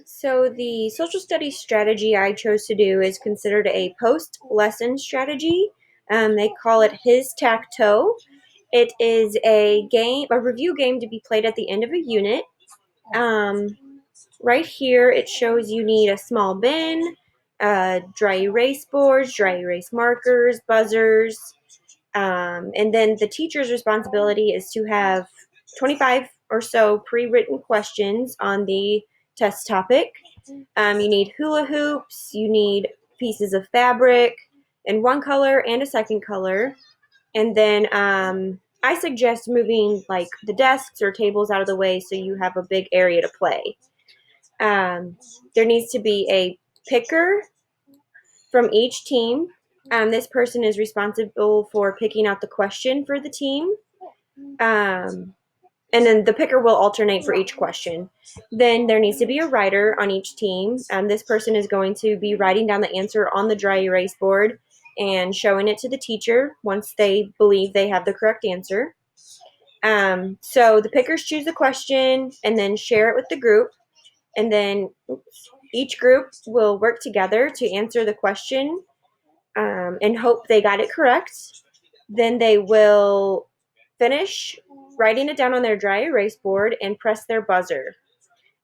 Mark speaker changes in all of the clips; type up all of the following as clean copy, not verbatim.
Speaker 1: So the social studies strategy I chose to do is considered a post-lesson strategy. They call it His Tac-Toe. It is a review game to be played at the end of a unit. Um, right here, it shows you need a small bin, dry erase boards, dry erase markers, buzzers, and then the teacher's responsibility is to have 25 or so pre-written questions on the test topic. You need hula hoops, you need pieces of fabric in one color and a second color. And then I suggest moving like the desks or tables out of the way so you have a big area to play. Um, there needs to be a picker from each team. This person is responsible for picking out the question for the team. Um, and then the picker will alternate for each question. Then there needs to be a writer on each team. This person is going to be writing down the answer on the dry erase board and showing it to the teacher once they believe they have the correct answer. So the pickers choose the question and then share it with the group. And then each group will work together to answer the question and hope they got it correct. Then they will finish writing it down on their dry erase board and press their buzzer.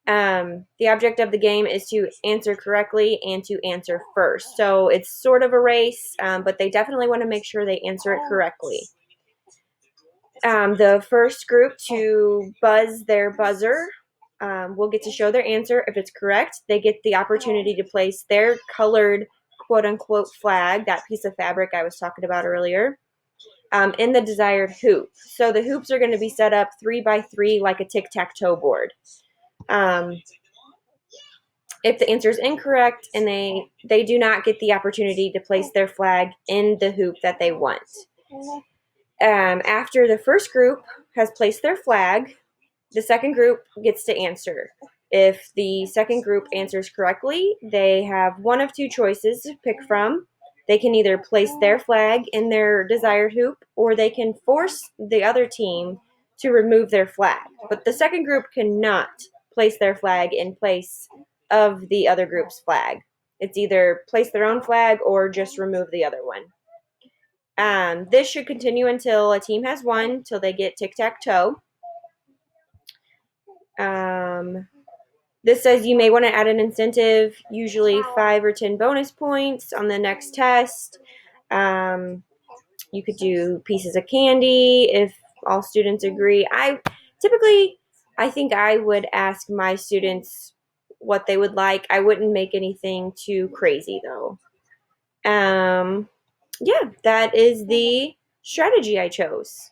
Speaker 1: The object of the game is to answer correctly and to answer first. So it's sort of a race, but they definitely want to make sure they answer it correctly. The first group to buzz their buzzer will get to show their answer. If it's correct, they get the opportunity to place their colored quote unquote flag, that piece of fabric I was talking about earlier, in the desired hoop. So the hoops are going to be set up 3 by 3 like a tic-tac-toe board. If the answer is incorrect and they do not get the opportunity to place their flag in the hoop that they want. After the first group has placed their flag, the second group gets to answer. If the second group answers correctly, they have one of two choices to pick from. They can either place their flag in their desired hoop, or they can force the other team to remove their flag. But the second group cannot place their flag in place of the other group's flag. It's either place their own flag or just remove the other one. This should continue until a team has won, till they get tic-tac-toe. This says you may want to add an incentive, usually 5 or 10 bonus points on the next test. You could do pieces of candy if all students agree. I think I would ask my students what they would like. I wouldn't make anything too crazy though. Yeah, that is the strategy I chose.